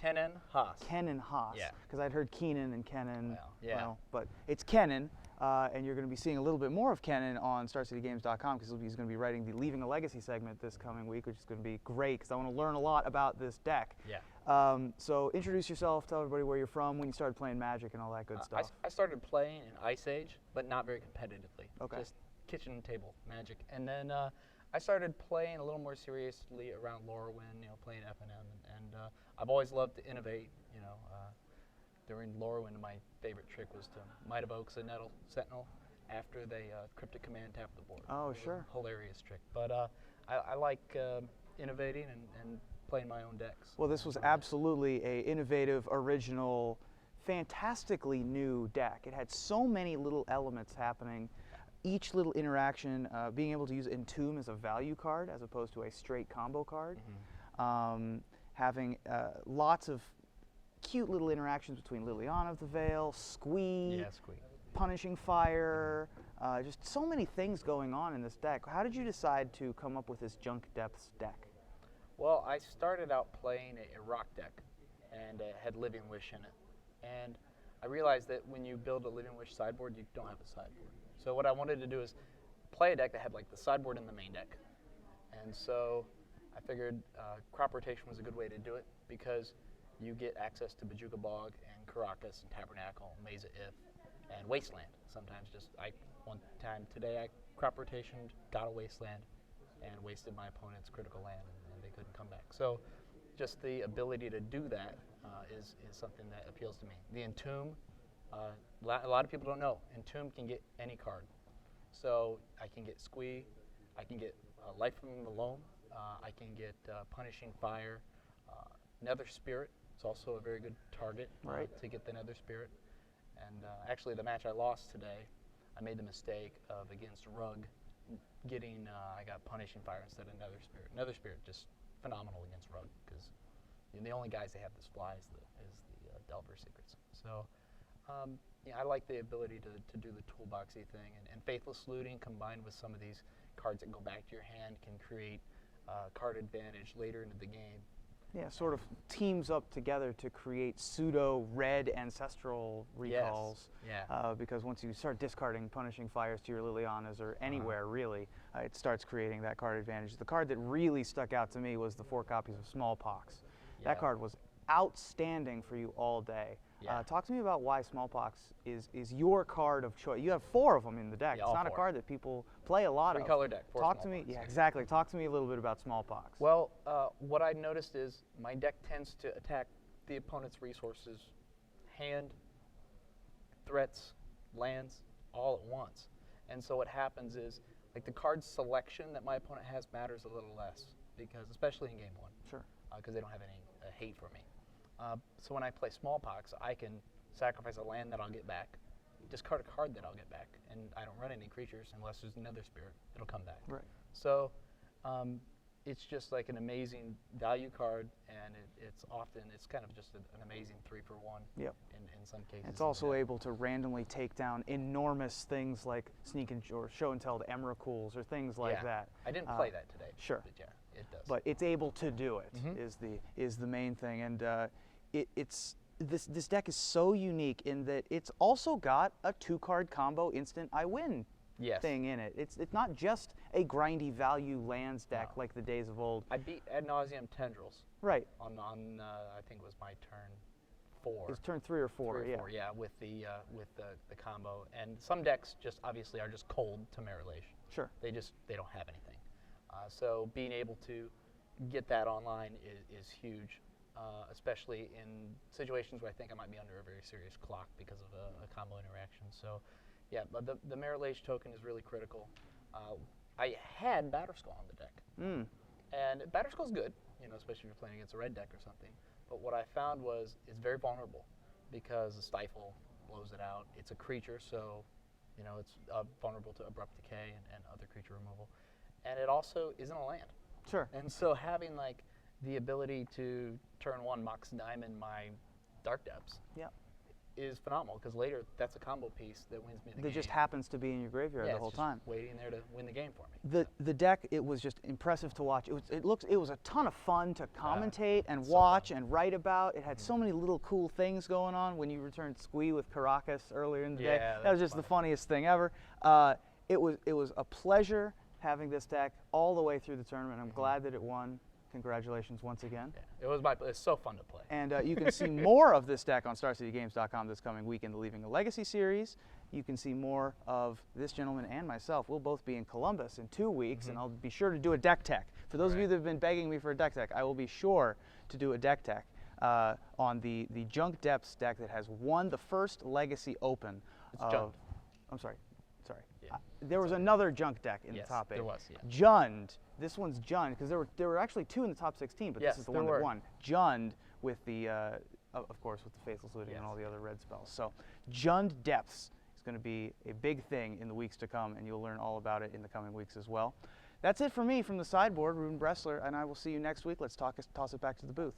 Kennen, Haas. Kennen, Haas. Yeah. Because I'd heard Keenan and Kennen. Well, yeah. Well, but it's Kennen, and you're going to be seeing a little bit more of Kennen on StarCityGames.com because he's going to be writing the Leaving a Legacy segment this coming week, which is going to be great because I want to learn a lot about this deck. Yeah. So introduce yourself, tell everybody where you're from, when you started playing Magic and all that good stuff. I started playing in Ice Age, but not very competitively. Okay. Just kitchen table Magic. And then I started playing a little more seriously around Lorwyn, playing FNM. And I've always loved to innovate, During Lorwyn, my favorite trick was to Might of Oaks and Nettle Sentinel after they Cryptic Command tapped the board. Oh, it sure. was a hilarious trick. But I like innovating and playing my own decks. Well, this was absolutely a innovative, original, fantastically new deck. It had so many little elements happening. Each little interaction, being able to use Entomb as a value card as opposed to a straight combo card. Mm-hmm. Having lots of cute little interactions between Liliana of the Veil, Squee, Punishing Fire, just so many things going on in this deck. How did you decide to come up with this Junk Depths deck? Well, I started out playing a rock deck, and it had Living Wish in it. And I realized that when you build a Living Wish sideboard, you don't have a sideboard. So what I wanted to do is play a deck that had like the sideboard and the main deck. And so I figured crop rotation was a good way to do it because you get access to Bojuka Bog and Caracas and Tabernacle, Mesa If, and Wasteland. Sometimes one time today I crop rotationed, got a Wasteland, and wasted my opponent's critical land, and they couldn't come back. So just the ability to do that is something that appeals to me. The Entomb, a lot of people don't know, Entomb can get any card. So I can get Squee, I can get Life from the Loam, I can get Punishing Fire, Nether Spirit. It's also a very good target to get the Nether Spirit. And actually the match I lost today, I made the mistake of against Rug getting, I got Punishing Fire instead of Nether Spirit. Nether Spirit just phenomenal against Rug because the only guys they have this fly is the Delver Secrets. So I like the ability to do the toolboxy thing, and Faithless Looting combined with some of these cards that go back to your hand can create card advantage later into the game. Yeah, sort of teams up together to create pseudo red ancestral recalls. Yes. Yeah. Because once you start discarding Punishing Fires to your Lilianas or anywhere really, it starts creating that card advantage. The card that really stuck out to me was the 4 copies of Smallpox. Yeah. That card was outstanding for you all day. Yeah. Talk to me about why Smallpox is your card of choice. You have 4 of them in the deck. Yeah, it's not 4. a card that people play a lot of. 3-color deck. Talk to me. Yeah, exactly. Talk to me a little bit about Smallpox. Well, what I noticed is my deck tends to attack the opponent's resources, hand, threats, lands, all at once. And so what happens is, like the card selection that my opponent has matters a little less, because especially in game 1. Sure. Because they don't have any hate for me. So when I play Smallpox, I can sacrifice a land that I'll get back, discard a card that I'll get back, and I don't run any creatures unless there's another spirit. It'll come back. Right. So it's just like an amazing value card, and it's kind of just an amazing 3-for-1. Yep. In some cases. It's also able to randomly take down enormous things like Sneak and or Show and Tell to Emrakul's or things like that. I didn't play that today. Sure. But yeah, it does. But it's able to do it is the main thing, and this deck is so unique in that it's also got a 2-card combo instant I win thing in it. It's not just a grindy value lands deck like the days of old. I beat Ad Nauseam Tendrils. Right. On I think it was my turn 4. It was turn 3 or 4. 3 or 4, yeah, with the combo. And some decks just obviously are just cold to Merilage. Sure. They don't have anything. So being able to get that online is huge. Especially in situations where I think I might be under a very serious clock because of a combo interaction. So, yeah, but the Merilage token is really critical. I had Batterskull on the deck, and Batterskull's good, especially if you're playing against a red deck or something. But what I found was it's very vulnerable because the Stifle blows it out. It's a creature, so it's vulnerable to Abrupt Decay and other creature removal, and it also isn't a land. Sure. And so having the ability to turn 1 Mox Diamond my Dark Depths is phenomenal because later that's a combo piece that wins me the game. That just happens to be in your graveyard the whole it's time. just waiting there to win the game for me. The deck, it was just impressive to watch. It was a ton of fun to commentate and so watch fun. and write about. It had so many little cool things going on. When you returned Squee with Caracas earlier in the day, that was just the funniest thing ever. It was a pleasure having this deck all the way through the tournament. I'm glad that it won. Congratulations once again. Yeah, it's so fun to play. And you can see more of this deck on StarCityGames.com this coming week in the Leaving a Legacy series. You can see more of this gentleman and myself. We'll both be in Columbus in 2 weeks, and I'll be sure to do a deck tech. For those of you that have been begging me for a deck tech, I will be sure to do a deck tech on the Junk Depths deck that has won the first Legacy Open. It's Jund. I'm sorry. Yeah. There was another Junk deck in the top 8. There was, yeah. Jund. This one's Jund, because there were actually 2 in the top 16, but this is the one that won. Jund with the, of course, with the Faithless Looting and all the other red spells. So Jund Depths is going to be a big thing in the weeks to come, and you'll learn all about it in the coming weeks as well. That's it for me from the sideboard, Ruben Bressler, and I will see you next week. Let's toss it back to the booth.